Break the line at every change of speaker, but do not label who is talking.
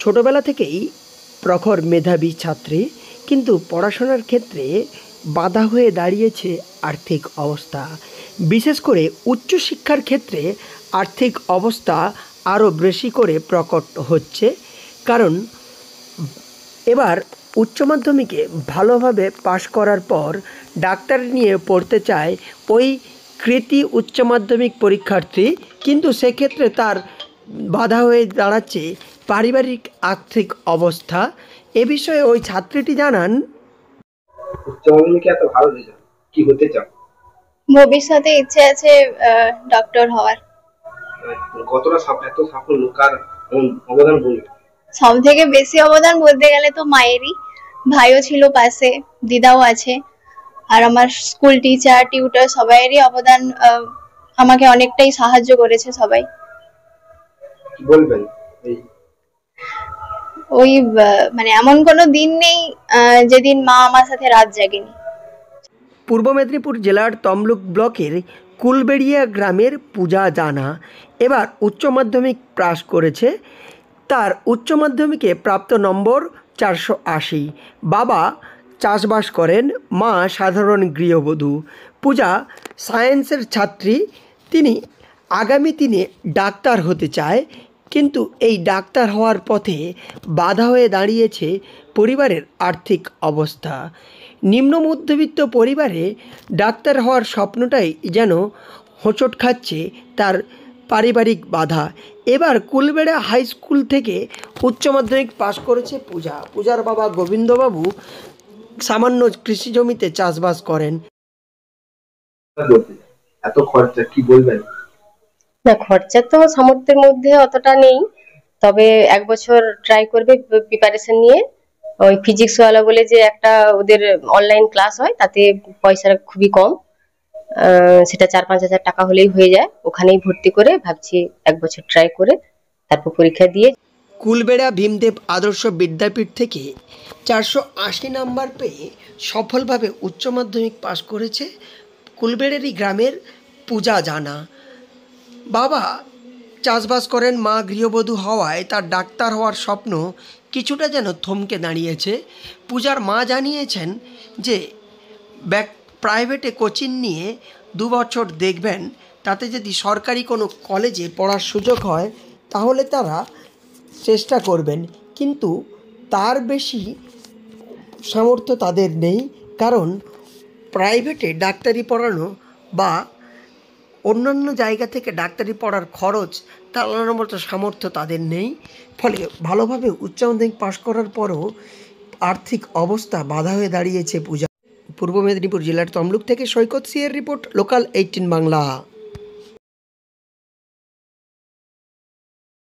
ছোটবেলা থেকেই প্রখর মেধাবী ছাত্রী, কিন্তু পড়াশোনার ক্ষেত্রে বাধা হয়ে দাঁড়িয়েছে আর্থিক অবস্থা। বিশেষ করে উচ্চশিক্ষার ক্ষেত্রে আর্থিক অবস্থা আরও বেশি করে প্রকট হচ্ছে। কারণ এবার উচ্চ মাধ্যমিকে ভালোভাবে পাশ করার পর ডাক্তার নিয়ে পড়তে চায় ওই কৃতি উচ্চ মাধ্যমিক পরীক্ষার্থী, কিন্তু সেক্ষেত্রে তার বাধা হয়ে দাঁড়াচ্ছে পারিবারিক আর্থিক অবস্থা। এ বিষয়ে ওই ছাত্রীটি জানান,
উচ্চ মাধ্যমিকে এত ভালো রেজাল্ট, কি হতে চাও?
ভবিষ্যতে ইচ্ছে আছে ডক্টর হওয়ার।
কতটা এত সাফল্য কার অবদান বলবে?
সব থেকে বেশি অবদান বলতে গেলে তো মায়েরই। ভাইও ছিল পাশে, দিদাও আছে, আর আমার স্কুল টিচার টিউটর সবাইয়েরই অবদান আমাকে অনেকটাই সাহায্য করেছে সবাই।
কি বলবেন?
ওই মানে এমন কোনো দিন নেই যেদিন মা আমার সাথে রাত জাগেনি।
পূর্ব মেদিনীপুর জেলার তমলুক ব্লকের কুলবেড়িয়া গ্রামের পূজা জানা এবার উচ্চ মাধ্যমিক পাস করেছে। তার উচ্চ মাধ্যমিকে প্রাপ্ত নম্বর 480। বাবা চাষবাস করেন, মা সাধারণ গৃহবধূ। পূজা সায়েন্সের ছাত্রী। তিনি আগামী দিনে ডাক্তার হতে চায়, কিন্তু এই ডাক্তার হওয়ার পথে বাধা হয়ে দাঁড়িয়েছে পরিবারের আর্থিক অবস্থা। নিম্ন মধ্যবিত্ত পরিবারে ডাক্তার হওয়ার স্বপ্নটাই যেন হোঁচট খাচ্ছে তার পারিবারিক বাধা। এবার কুলবেড়া হাই স্কুল থেকে উচ্চ মাধ্যমিক পাশ করেছে পূজা। পূজার বাবা গোবিন্দবাবু সামান্য কৃষি জমিতে চাষবাস করেন।
এত খরচা, কি বলবেন?
না, খরচা তো সামর্থ্যের মধ্যে অতটা নেই, তবে এক বছর ট্রাই করবে প্রিপারেশন নিয়ে। ওই ফিজিক্স ওয়ালা বলে যে একটা ওদের অনলাইন ক্লাস হয়, তাতে পয়সা খুবই কম, সেটা 4-5 হাজার টাকা হলেই হয়ে যায়। ওখানেই ভর্তি করে ভাবছি এক বছর ট্রাই করে তারপর পরীক্ষা দিয়ে।
কুলবেড়া ভীমদেব আদর্শ বিদ্যাপীঠ থেকে 480 নাম্বার পেয়ে সফলভাবে উচ্চ মাধ্যমিক পাশ করেছে কুলবেড়ারি গ্রামের পূজা জানা। বাবা চাষবাস করেন, মা গৃহবধূ হওয়ায় তার ডাক্তার হওয়ার স্বপ্ন কিছুটা যেন থমকে দাঁড়িয়েছে। পূজার মা জানিয়েছেন যে প্রাইভেটে কোচিং নিয়ে 2 বছর দেখবেন, তাতে যদি সরকারি কোনো কলেজে পড়ার সুযোগ হয় তাহলে তারা চেষ্টা করবেন, কিন্তু তার বেশি সামর্থ্য তাদের নেই। কারণ প্রাইভেটে ডাক্তারি পড়ানো বা অন্যান্য জায়গা থেকে ডাক্তারি পড়ার খরচ চালানোর মতো সামর্থ্য তাদের নেই। ফলে ভালোভাবে উচ্চ মাধ্যমিক পাশ করার পরও আর্থিক অবস্থা বাধা হয়ে দাঁড়িয়েছে পূজা। পূর্ব মেদিনীপুর জেলার তমলুক থেকে সৈকত সিএর রিপোর্ট, লোকাল 18 বাংলা।